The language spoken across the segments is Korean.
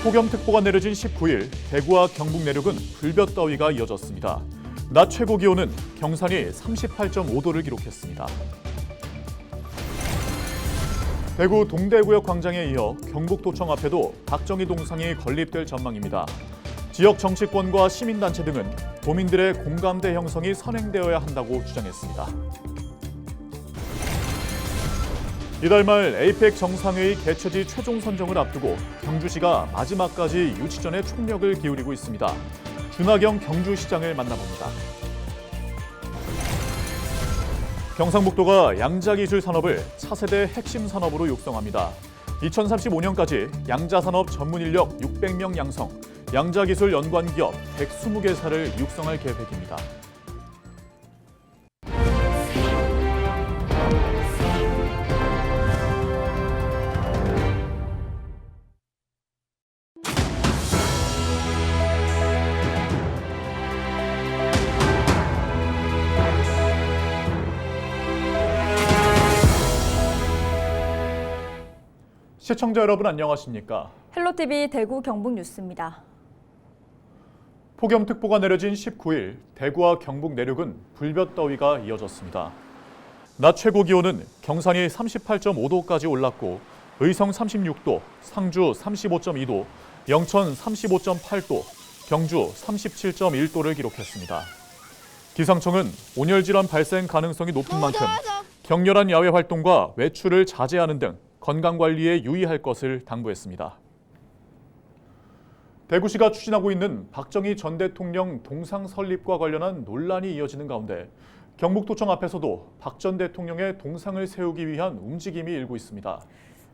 폭염특보가 내려진 19일, 대구와 경북 내륙은 불볕더위가 이어졌습니다. 낮 최고 기온은 경산이 38.5도를 기록했습니다. 대구 동대구역 광장에 이어 경북도청 앞에도 박정희 동상이 건립될 전망입니다. 지역 정치권과 시민단체 등은 도민들의 공감대 형성이 선행되어야 한다고 주장했습니다. 이달 말 에이펙 정상회의 개최지 최종 선정을 앞두고 경주시가 마지막까지 유치전에 총력을 기울이고 있습니다. 준하경 경주시장을 만나봅니다. 경상북도가 양자기술 산업을 차세대 핵심 산업으로 육성합니다. 2035년까지 양자산업 전문 인력 600명 양성, 양자기술 연관 기업 120개사를 육성할 계획입니다. 시청자 여러분 안녕하십니까? 헬로티비 대구 경북 뉴스입니다. 폭염특보가 내려진 19일, 대구와 경북 내륙은 불볕더위가 이어졌습니다. 낮 최고 기온은 경산이 38.5도까지 올랐고 의성 36도, 상주 35.2도, 영천 35.8도, 경주 37.1도를 기록했습니다. 기상청은 온열 질환 발생 가능성이 높은 만큼 격렬한 야외 활동과 외출을 자제하는 등 건강관리에 유의할 것을 당부했습니다. 대구시가 추진하고 있는 박정희 전 대통령 동상 설립과 관련한 논란이 이어지는 가운데 경북도청 앞에서도 박 전 대통령의 동상을 세우기 위한 움직임이 일고 있습니다.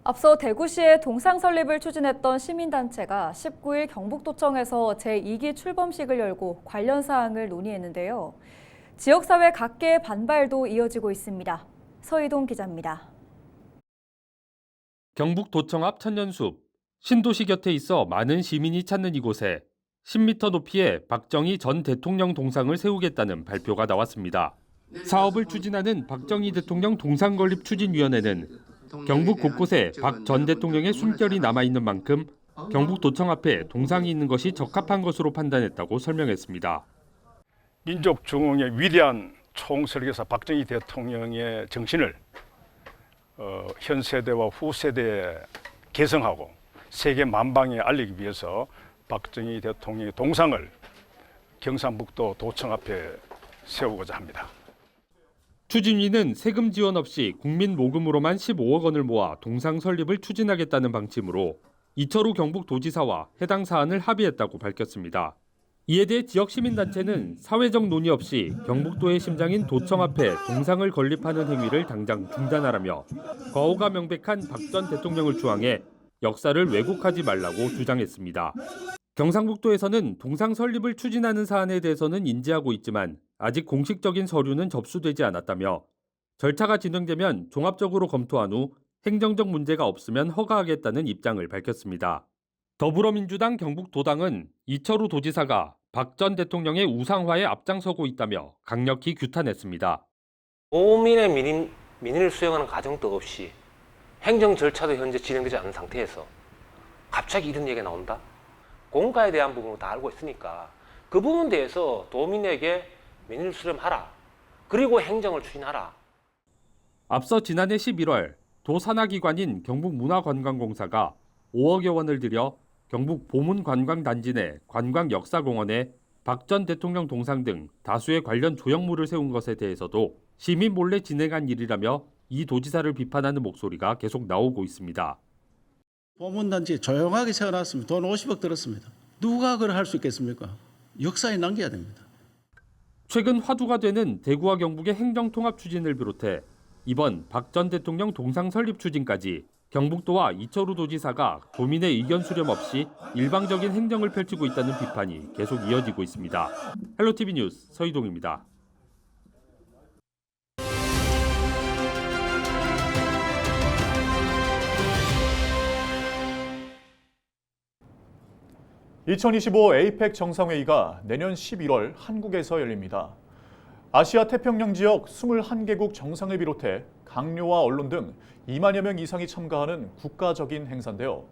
앞서 대구시의 동상 설립을 추진했던 시민단체가 19일 경북도청에서 제2기 출범식을 열고 관련 사항을 논의했는데요. 지역사회 각계의 반발도 이어지고 있습니다. 서희동 기자입니다. 경북도청 앞 천년숲, 신도시 곁에 있어 많은 시민이 찾는 이곳에 10m 높이의 박정희 전 대통령 동상을 세우겠다는 발표가 나왔습니다. 사업을 추진하는 박정희 대통령 동상 건립 추진위원회는 경북 곳곳에 박 전 대통령의 숨결이 남아있는 만큼 경북도청 앞에 동상이 있는 것이 적합한 것으로 판단했다고 설명했습니다. 민족 중흥의 위대한 총설계사 박정희 대통령의 정신을 현 세대와 후 세대에 계승하고 세계 만방에 알리기 위해서 박정희 대통령의 동상을 경상북도 도청 앞에 세우고자 합니다. 추진위는 세금 지원 없이 국민 모금으로만 15억 원을 모아 동상 설립을 추진하겠다는 방침으로 이철우 경북도지사와 해당 사안을 합의했다고 밝혔습니다. 이에 대해 지역 시민단체는 사회적 논의 없이 경북도의 심장인 도청 앞에 동상을 건립하는 행위를 당장 중단하라며 거호가 명백한 박 전 대통령을 주장해 역사를 왜곡하지 말라고 주장했습니다. 경상북도에서는 동상 설립을 추진하는 사안에 대해서는 인지하고 있지만 아직 공식적인 서류는 접수되지 않았다며 절차가 진행되면 종합적으로 검토한 후 행정적 문제가 없으면 허가하겠다는 입장을 밝혔습니다. 더불어민주당 경북도당은 이철우 도지사가 박 전 대통령의 우상화에 앞장서고 있다며 강력히 규탄했습니다. 도민의 민의를 수행하는 과정도 없이 행정 절차도 현재 진행되지 않은 상태에서 갑자기 이런 얘기가 나온다? 공가에 대한 부분을 다 알고 있으니까 그 부분에 대해서 도민에게 민의를 수렴하라. 그리고 행정을 추진하라. 앞서 지난해 11월 도 산하기관인 경북문화관광공사가 5억여 원을 들여 경북 보문관광단지 내 관광역사공원에 박 전 대통령 동상 등 다수의 관련 조형물을 세운 것에 대해서도 시민 몰래 진행한 일이라며 이 도지사를 비판하는 목소리가 계속 나오고 있습니다. 보문단지에 조용하게 세워놨습니다. 돈 50억 들었습니다. 누가 그걸 할 수 있겠습니까? 역사에 남겨야 됩니다. 최근 화두가 되는 대구와 경북의 행정통합 추진을 비롯해 이번 박 전 대통령 동상 설립 추진까지 경북도와 이철우 도지사가 도민의 의견 수렴 없이 일방적인 행정을 펼치고 있다는 비판이 계속 이어지고 있습니다. 헬로티비 뉴스 서희동입니다. (2025) 에이펙 정상회의가 내년 11월 한국에서 열립니다. 아시아 태평양 지역 21개국 정상을 비롯해 강요와 언론 등 2만여 명 이상이 참가하는 국가적인 행사인데요.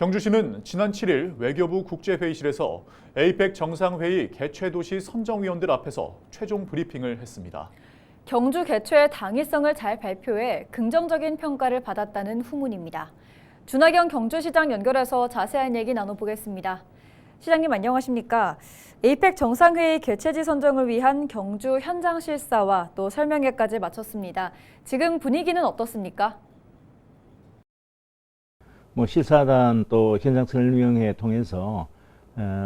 경주시는 지난 7일 외교부 국제회의실에서 에이펙 정상회의 개최도시 선정위원들 앞에서 최종 브리핑을 했습니다. 경주 개최의 당위성을 잘 발표해 긍정적인 평가를 받았다는 후문입니다. 준하경 경주시장 연결해서 자세한 얘기 나눠보겠습니다. 시장님 안녕하십니까? 에이펙 정상회의 개최지 선정을 위한 경주 현장 실사와 또 설명회까지 마쳤습니다. 지금 분위기는 어떻습니까? 실사단 또 현장 설명회 통해서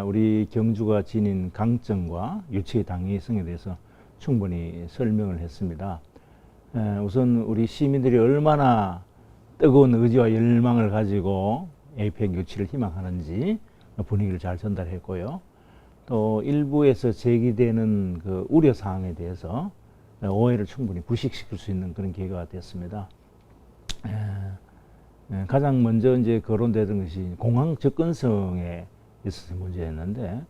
우리 경주가 지닌 강점과 유치의 당위성에 대해서 충분히 설명을 했습니다. 우선 우리 시민들이 얼마나 뜨거운 의지와 열망을 가지고 에이펙 유치를 희망하는지 분위기를 잘 전달했고요. 또 일부에서 제기되는 그 우려 사항에 대해서 오해를 충분히 부식시킬 수 있는 그런 기회가 됐습니다. 가장 먼저 이제 거론되던 것이 공항 접근성에 있어서 문제였는데,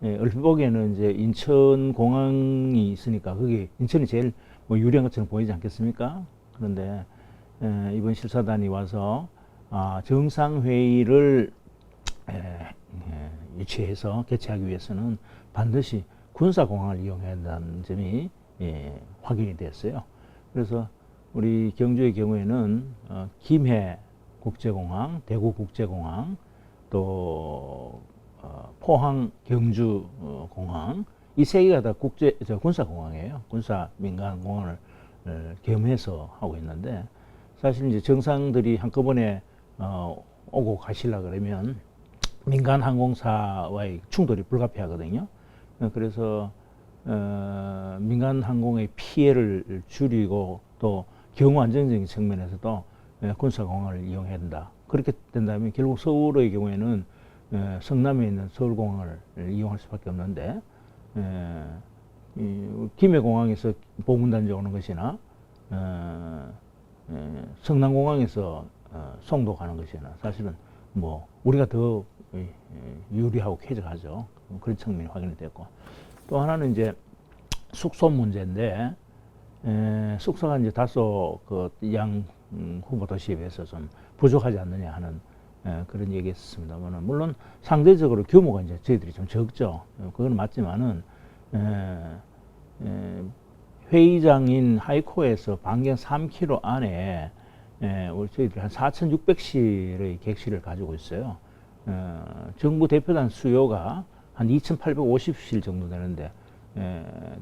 얼핏 보기에는 이제 인천 공항이 있으니까 그게 인천이 제일 유리한 것처럼 보이지 않겠습니까? 그런데 이번 실사단이 와서 정상회의를 유치해서 개최하기 위해서는 반드시 군사공항을 이용해야 한다는 점이 확인이 됐어요. 그래서 우리 경주의 경우에는 김해 국제공항, 대구 국제공항, 또 포항 경주 공항, 이 세 개가 다 군사공항이에요. 군사 민간공항을 겸해서 하고 있는데, 사실 이제 정상들이 한꺼번에 오고 가시려 그러면 민간 항공사와의 충돌이 불가피하거든요. 그래서 민간 항공의 피해를 줄이고 또 경우 안정적인 측면에서도 군사공항을 이용해야 된다. 그렇게 된다면 결국 서울의 경우에는 성남에 있는 서울공항을 이용할 수밖에 없는데, 김해공항에서 보문단지 오는 것이나 성남공항에서 송도 가는 것이나 사실은 우리가 더 유리하고 쾌적하죠. 그런 측면이 확인이 됐고, 또 하나는 이제 숙소 문제인데, 숙소가 이제 다소 양 후보 도시에 비해서 좀 부족하지 않느냐 하는 그런 얘기했습니다만, 물론 상대적으로 규모가 이제 저희들이 좀 적죠. 그건 맞지만은 회의장인 하이코에서 반경 3km 안에 우리 저희들이 한 4,600실의 객실을 가지고 있어요. 정부 대표단 수요가 한 2,850실 정도 되는데,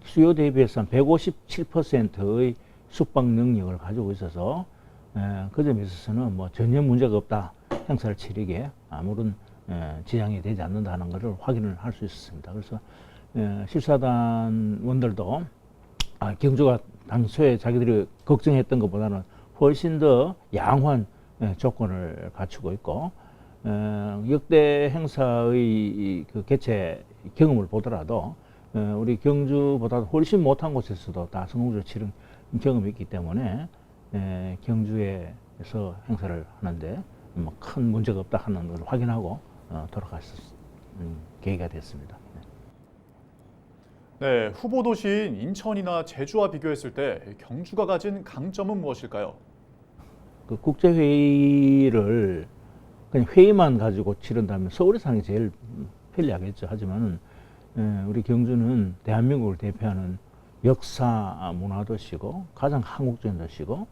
수요 대비해서 한 157%의 숙박 능력을 가지고 있어서 그 점에 있어서는 전혀 문제가 없다. 행사를 치르기에 아무런 지장이 되지 않는다는 것을 확인을 할 수 있었습니다. 그래서 실사단원들도 경주가 당초에 자기들이 걱정했던 것보다는 훨씬 더 양호한 조건을 갖추고 있고, 역대 행사의 그 개최 경험을 보더라도 우리 경주보다 훨씬 못한 곳에서도 다 성공적으로 치른 경험이 있기 때문에 경주에서 행사를 하는데 큰 문제가 없다 하는 걸 확인하고 돌아갔을 계기가 됐습니다. 네, 후보 도시인 인천이나 제주와 비교했을 때 경주가 가진 강점은 무엇일까요? 그 국제회의를 그냥 회의만 가지고 치른다면 서울에서 하는 게 제일 편리하겠죠. 하지만 우리 경주는 대한민국을 대표하는 역사 문화도시고 가장 한국적인 도시고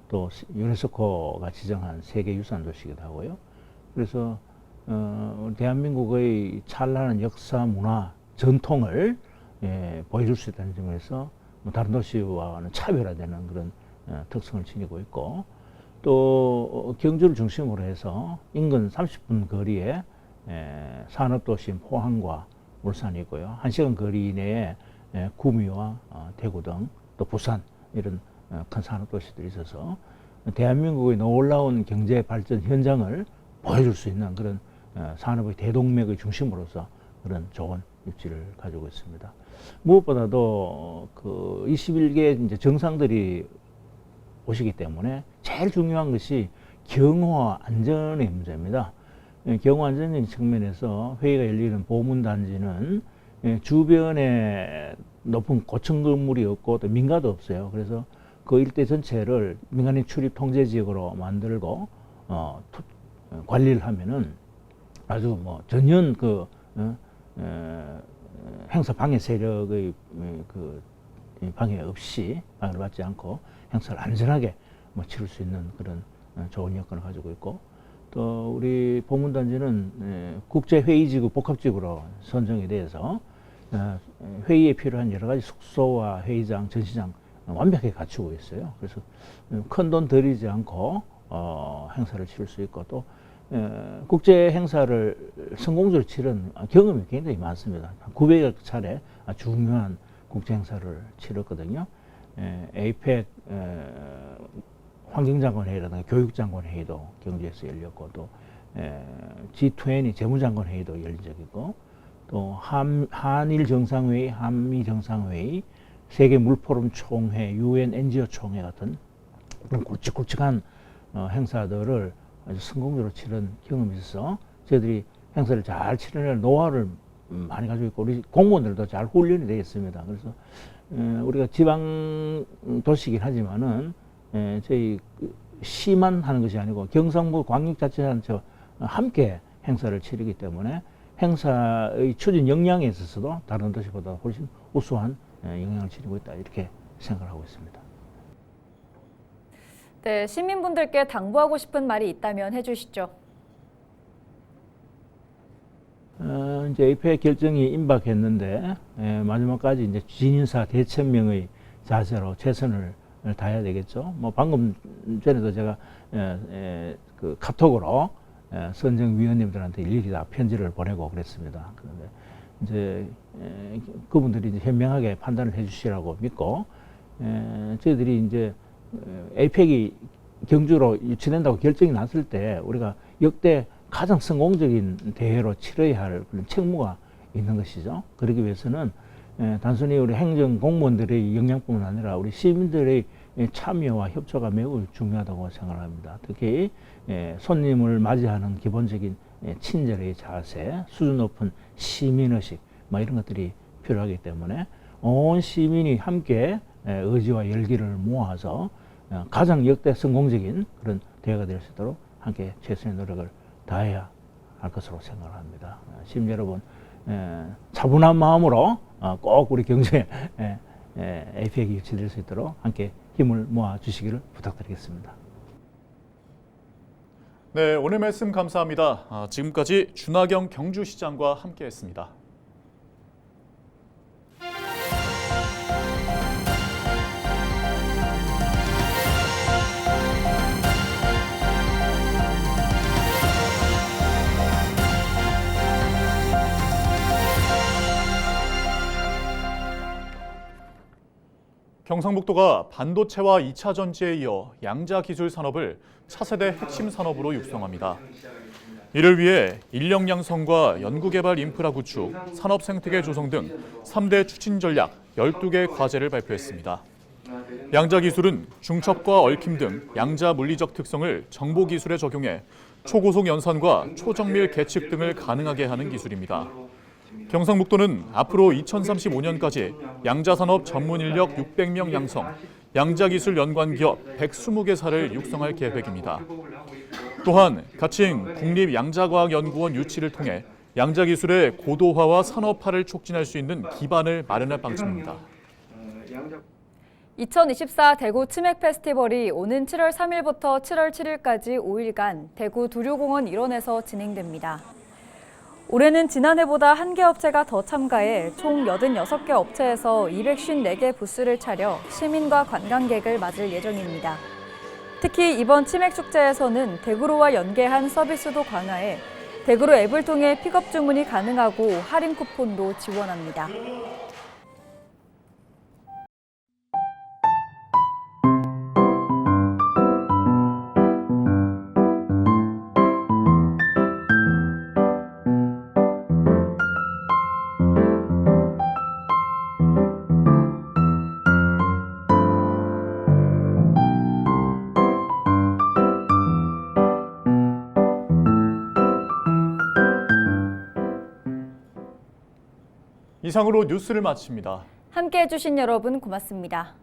또 유네스코가 지정한 세계유산 도시이기도 하고요. 그래서 대한민국의 찬란한 역사 문화 전통을 보여줄 수 있다는 점에서 다른 도시와는 차별화되는 그런 특성을 지니고 있고, 또 경주를 중심으로 해서 인근 30분 거리에 산업도시인 포항과 울산이 있고요. 1시간 거리 내에 구미와 대구 등 또 부산 이런 큰 산업도시들이 있어서 대한민국의 놀라운 경제 발전 현장을 보여줄 수 있는 그런 산업의 대동맥의 중심으로서 그런 좋은 입지를 가지고 있습니다. 무엇보다도 그 21개 이제 정상들이 오시기 때문에 제일 중요한 것이 경호와 안전의 문제입니다. 경호 안전적인 측면에서 회의가 열리는 보문단지는 주변에 높은 고층 건물이 없고 또 민가도 없어요. 그래서 그 일대 전체를 민간인 출입 통제 지역으로 만들고 관리를 하면은 아주 뭐 전혀 행사 방해 세력의 그 방해 없이 방해를 받지 않고 행사를 안전하게 뭐 치를 수 있는 그런 좋은 여건을 가지고 있고, 또 우리 보문단지는 국제회의지구 복합지구로 선정이 돼서 회의에 필요한 여러 가지 숙소와 회의장, 전시장 완벽하게 갖추고 있어요. 그래서 큰 돈 들이지 않고 행사를 치를 수 있고, 또 국제 행사를 성공적으로 치른 경험이 굉장히 많습니다. 900여 차례 중요한 국제 행사를 치렀거든요. 에이펙 환경장관 회의라든가 교육장관 회의도 경주에서 열렸고, 또 G20 재무장관 회의도 열린 적이 있고, 또 한일 정상회의, 한미 정상회의, 세계 물포럼 총회, UN NGO 총회 같은 그런 굵직굵직한 행사들을 아주 성공적으로 치른 경험이 있어서 저희들이 행사를 잘 치르는 노하우를 많이 가지고 있고, 우리 공무원들도 잘 훈련이 되어 있습니다. 그래서 우리가 지방 도시이긴 하지만은 저희 시만 하는 것이 아니고 경상북 광역자치단체 함께 행사를 치르기 때문에 행사의 추진 역량에 있어서도 다른 도시보다 훨씬 우수한 영향을 지니고 있다, 이렇게 생각하고 있습니다. 네, 시민분들께 당부하고 싶은 말이 있다면 해주시죠. 이제 에이펙 결정이 임박했는데 마지막까지 이제 진인사 대천명의 자세로 최선을 다해야 되겠죠. 뭐 방금 전에도 제가 그 카톡으로 선정위원님들한테 일일이 다 편지를 보내고 그랬습니다. 그런데 이제 그분들이 이제 현명하게 판단을 해주시라고 믿고, 저희들이 이제 에이펙이 경주로 유치된다고 결정이 났을 때 우리가 역대 가장 성공적인 대회로 치러야 할 그런 책무가 있는 것이죠. 그러기 위해서는 단순히 우리 행정 공무원들의 역량뿐만 아니라 우리 시민들의 참여와 협조가 매우 중요하다고 생각합니다. 특히 손님을 맞이하는 기본적인 친절의 자세, 수준 높은 시민의식, 뭐 이런 것들이 필요하기 때문에 온 시민이 함께 의지와 열기를 모아서 가장 역대 성공적인 그런 대회가 될 수 있도록 함께 최선의 노력을 다해야 할 것으로 생각을 합니다. 시민 여러분, 차분한 마음으로 꼭 우리 경주에 에이펙이 유치될 수 있도록 함께 힘을 모아 주시기를 부탁드리겠습니다. 네, 오늘 말씀 감사합니다. 지금까지 준하경 경주시장과 함께했습니다. 경상북도가 반도체와 2차 전지에 이어 양자 기술 산업을 차세대 핵심 산업으로 육성합니다. 이를 위해 인력 양성과 연구개발 인프라 구축, 산업 생태계 조성 등 3대 추진 전략 12개 과제를 발표했습니다. 양자 기술은 중첩과 얽힘 등 양자 물리적 특성을 정보 기술에 적용해 초고속 연산과 초정밀 계측 등을 가능하게 하는 기술입니다. 경상북도는 앞으로 2035년까지 양자산업 전문 인력 600명 양성, 양자기술 연관 기업 120개사를 육성할 계획입니다. 또한 가칭 국립양자과학연구원 유치를 통해 양자기술의 고도화와 산업화를 촉진할 수 있는 기반을 마련할 방침입니다. 2024 대구 치맥 페스티벌이 오는 7월 3일부터 7월 7일까지 5일간 대구 두류공원 일원에서 진행됩니다. 올해는 지난해보다 1개 업체가 더 참가해 총 86개 업체에서 254개 부스를 차려 시민과 관광객을 맞을 예정입니다. 특히 이번 치맥 축제에서는 대구로와 연계한 서비스도 강화해 대구로 앱을 통해 픽업 주문이 가능하고 할인 쿠폰도 지원합니다. 이상으로 뉴스를 마칩니다. 함께해 주신 여러분 고맙습니다.